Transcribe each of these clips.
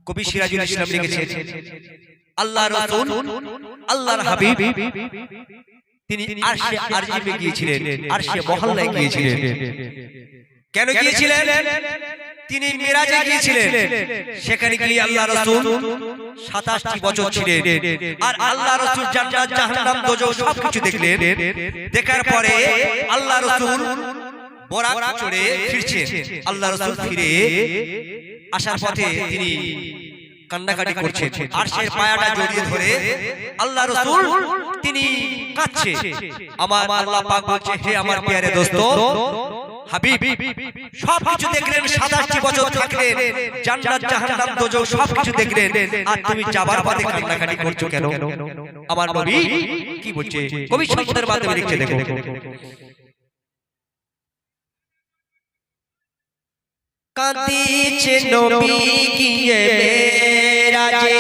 কবি সিরাজুল ইসলাম লিখেছেন আল্লাহর রাসূল আল্লাহর হাবিব তিনি আরশে আজিমে গিয়েছিলেন, আরশে মহল্লায় গিয়েছিলেন। কেন গিয়েছিলেন? তিনি মিরাজে গিয়েছিলেন। সেখানে গিয়ে আল্লাহর রাসূল 27টি বছর ছিলেন। আর আল্লাহর রাসূল জান্নাত জাহান্নাম দোজখ সবকিছু দেখলেন। দেখার পরে আল্লাহর রাসূল বরাক চড়ে ফিরছেন। আল্লাহর রাসূল ফিরে আসার পথে তিনি কান্নাকাটি করছেন। আরশের পায়াটা জড়িয়ে ধরে আল্লাহর রাসূল তিনি কাঁদছে। আমার আল্লাহ পাক বলছে, হে আমার প্রিয় দোস্ত হাবিব, সবকিছু দেখলেন, 27টি বছর থাকলেন, জান্নাত জাহান্নাম দোজখ সবকিছু দেখলেন, আর তুমি যাবার পথে কান্নাকাটি করছো কেন? আমার নবী কি বলছে কবি শব্দের মাধ্যমে লিখছে, দেখো। কাঁদিছে নবী গিয়ে মেরাজে,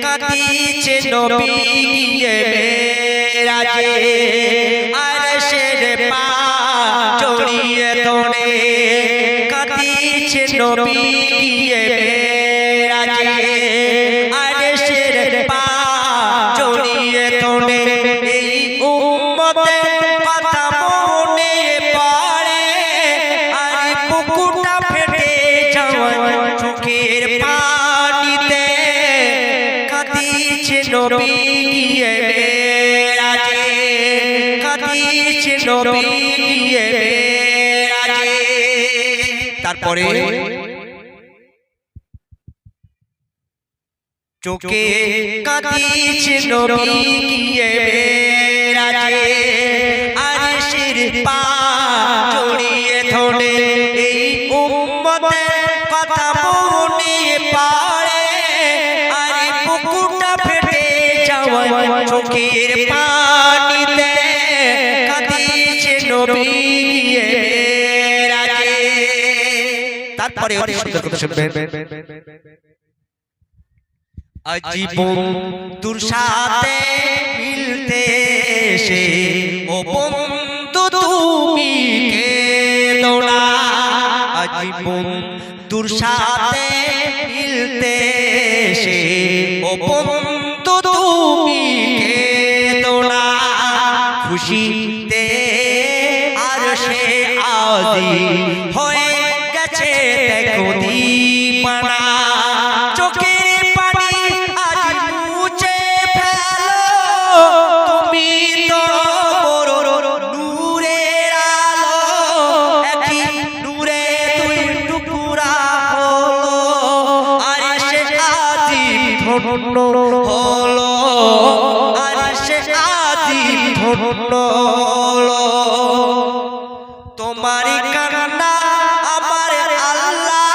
কাঁদিছে নবী গিয়ে মেরাজে, আরশের পা জড়িয়ে ধরে, কাঁদিছে নবী গিয়ে মেরাজে, আরশের পা জড়িয়ে ধরে। এই উম্মতের কথা মনে পড়ে, আর বুকটা ফেটে যায় চোখের পানিতে, কাঁদিছে নবী গিয়ে মেরাজে, কাঁদিছে নবী গিয়ে মেরাজে। তারপরে চোখে কাঁদিছে নবী গিয়ে মেরাজে, আরশের পা জড়িয়ে ধরে। এই উম্মতের কথা মনে পড়ে, আর বুকটা ফেটে যায় চোখের পানিতে, কাঁদিছে নবী গিয়ে মেরাজে। তারপরে অনেক সুন্দর কথা শুনবেন। আজীব বন্ধুর সাথে মিলতে এসে ও বন্ধু তুমি কেঁদো না, আজীব বন্ধুর সাথে মিলতে এসে ও বন্ধু তুমি কেঁদো না, খুশিতে আরশে আজিম হয়ে গেছে দেখো দীপানা, চোখের পানি আজ মুছে ফেলো, তুমি তো বড় নূরের আলো, একই নূরে দুই টুকরা হলো, আরশে আজিম ধন্য হলো, আরশে আজিম ধন্য হলো। তোমার কান্না আমার আল্লাহ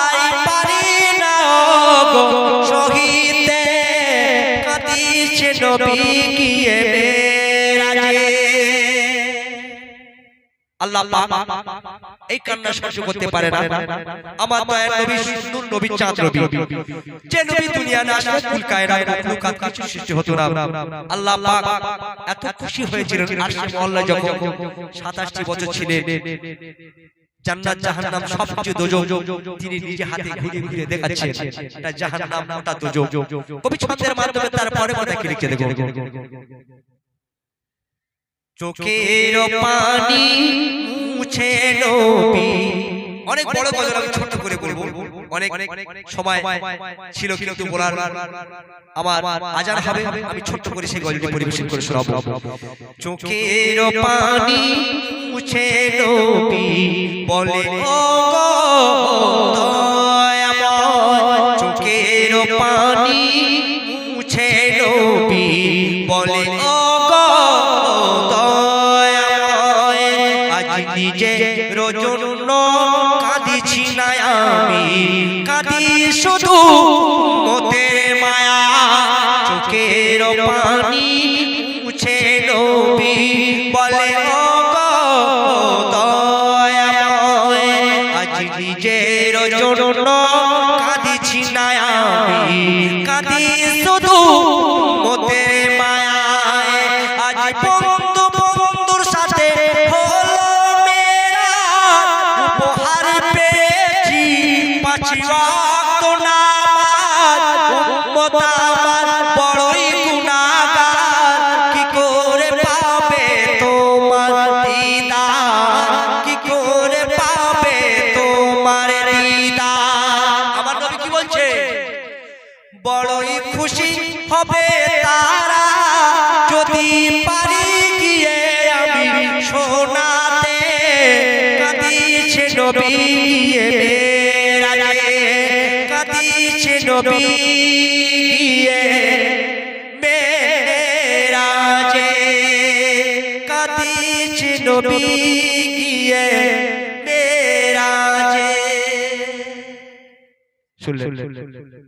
আর পারি না গো সহিতে, কাঁদিছে নবী গিয়ে মেরাজে। আল্লাহ পাক এই কান্না সহ্য করতে পারে না। আমার দয়ার নবী নূর নবী চাঁদ নবী, যে নবী দুনিয়া না আসলে কুল কায়নাত মাখলুকাত কিছু সৃষ্টি হতো না। আল্লাহ পাক এত খুশি হয়েছিলেন আরশে মহল্লায় যখন 27টি বছর ছিলেন, জান্নাত জাহান্নাম সবকিছু দোজখ তিনি নিজে হাতে ঘুরে ঘুরে দেখাচ্ছেন, এটা জাহান্নাম ওটা দোজখ। কবি ছন্দের মাধ্যমে তারপরে কথা কি লিখছে, দেখো। চোখের পানি মুছে নবী, অনেক বড় গজল আমি ছোট করে বলবো, অনেক সময় ছিল কিন্তু বলার আমার আজান হবে, আমি ছোট করে সেই গজলটি পরিবেশন করে শোনাবো। চোখের পানি মুছে নবী বলে ও গো দয়াময়, চোখের পানি মুছে নবী বলে ও গো দয়াময়, আজ নিজের জন্য কাঁদিছি না আমি, কাঁদি শুধু মোদের মায়া, চোখের পানি মুছে নবী বলে ও গো দয়াময়, আজ নিজের জন্য কাঁদিছি না আমি, কাঁদি শুধু মোদের মায়া। আজ বন্ধু বন্ধুর সাথে হলো মেরাজ, উপহার পেয়েছি 5 ওয়াক্ত না, খুশি হবে তারা যদি পারি গিয়ে আমি শোনাতে কাঁদিছে নবী গিয়ে মেরাজে কাঁদিছে নবী গিয়ে মেরাজে কাঁদিছে নবী গিয়ে মেরাজে শুনলেন